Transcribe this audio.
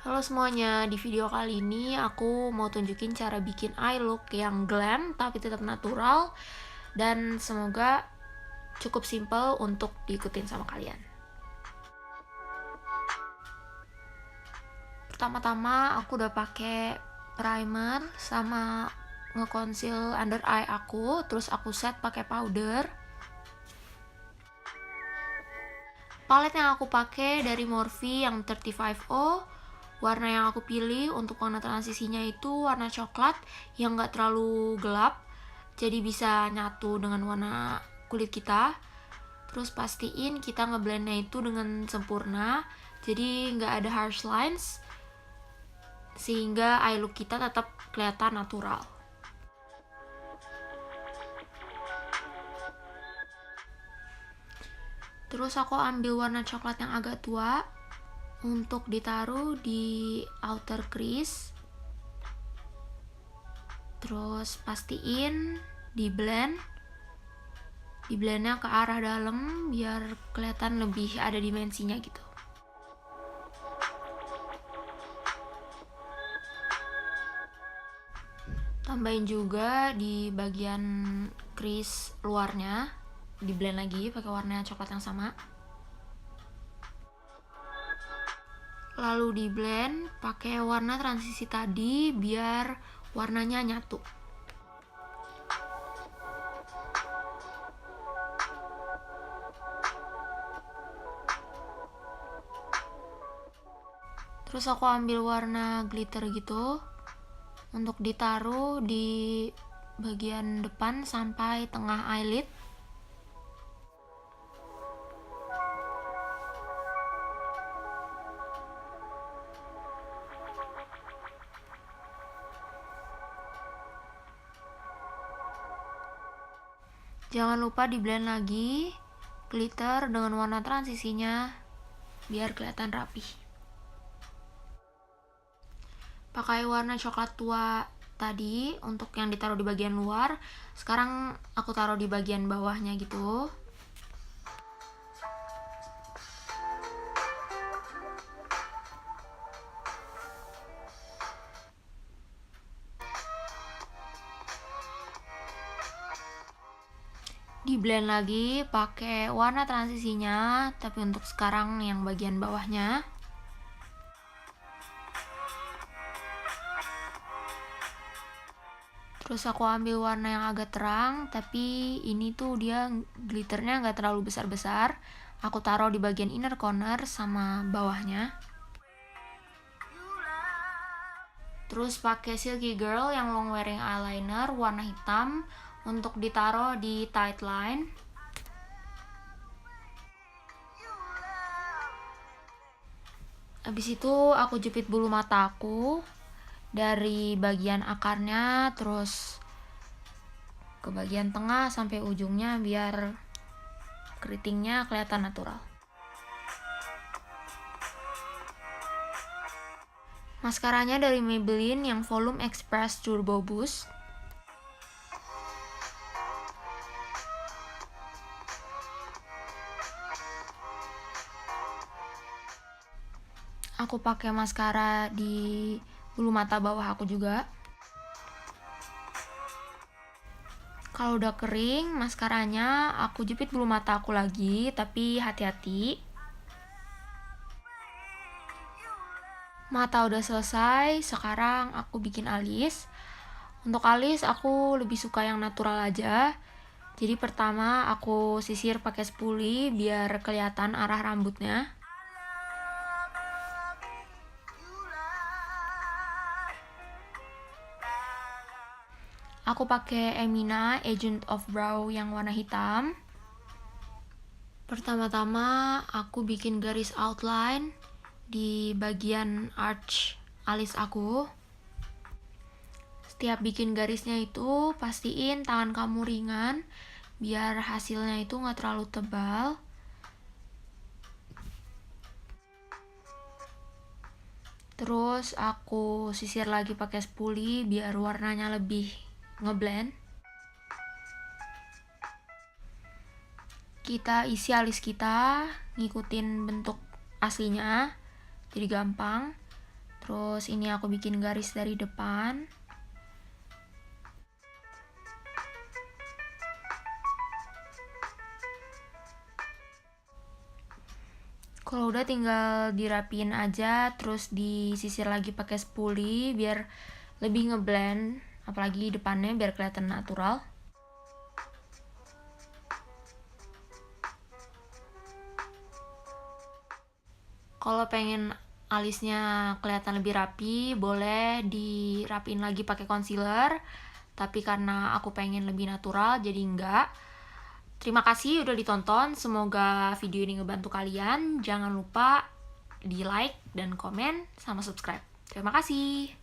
Halo semuanya, di video kali ini aku mau tunjukin cara bikin eye look yang glam tapi tetap natural dan semoga cukup simple untuk diikutin sama kalian. Pertama-tama aku udah pakai primer sama nge-conceal under eye aku, terus aku set pakai powder. Palette yang aku pakai dari Morphe yang 35O. Warna yang aku pilih untuk warna transisinya itu warna coklat yang gak terlalu gelap, jadi bisa nyatu dengan warna kulit kita. Terus pastiin kita ngeblendnya itu dengan sempurna, jadi gak ada harsh lines, sehingga eye look kita tetap kelihatan natural. Terus aku ambil warna coklat yang agak tua untuk ditaruh di outer crease. Terus pastiin di blendnya ke arah dalam biar kelihatan lebih ada dimensinya gitu. Tambahin juga di bagian crease luarnya, di blend lagi pakai warna coklat yang sama. Lalu di blend pakai warna transisi tadi biar warnanya nyatu. Terus aku ambil warna glitter gitu untuk ditaruh di bagian depan sampai tengah eyelid. Jangan lupa di blend lagi glitter dengan warna transisinya biar kelihatan rapih. Pakai warna coklat tua tadi untuk yang ditaruh di bagian luar. Sekarang aku taruh di bagian bawahnya gitu. Di blend lagi pakai warna transisinya, tapi untuk sekarang yang bagian bawahnya. Terus aku ambil warna yang agak terang, tapi ini tuh dia glitternya nggak terlalu besar-besar. Aku taruh di bagian inner corner sama bawahnya. Terus pakai Silky Girl yang long wearing eyeliner warna hitam untuk ditaruh di tight line. Habis itu aku jepit bulu mata aku dari bagian akarnya terus ke bagian tengah sampai ujungnya biar keritingnya kelihatan natural. Maskaranya dari Maybelline yang Volume Express Turbo Boost. Aku pakai maskara di bulu mata bawah aku juga. Kalau udah kering maskaranya, aku jepit bulu mata aku lagi, tapi hati-hati. Mata udah selesai, sekarang aku bikin alis. Untuk alis aku lebih suka yang natural aja. Jadi pertama aku sisir pakai spoolie biar kelihatan arah rambutnya. Aku pakai Emina Agent of Brow yang warna hitam. Pertama-tama aku bikin garis outline di bagian arch alis aku. Setiap bikin garisnya itu pastiin tangan kamu ringan biar hasilnya itu nggak terlalu tebal. Terus aku sisir lagi pakai spoolie biar warnanya lebih ngeblend. Kita isi alis kita ngikutin bentuk aslinya, jadi gampang. Terus ini aku bikin garis dari depan. Kalau udah tinggal dirapiin aja, terus disisir lagi pakai spoolie biar lebih ngeblend, apalagi depannya biar kelihatan natural. Kalau pengen alisnya kelihatan lebih rapi, boleh dirapiin lagi pakai concealer. Tapi karena aku pengen lebih natural, jadi enggak. Terima kasih udah ditonton, semoga video ini ngebantu kalian. Jangan lupa di like dan komen sama subscribe. Terima kasih.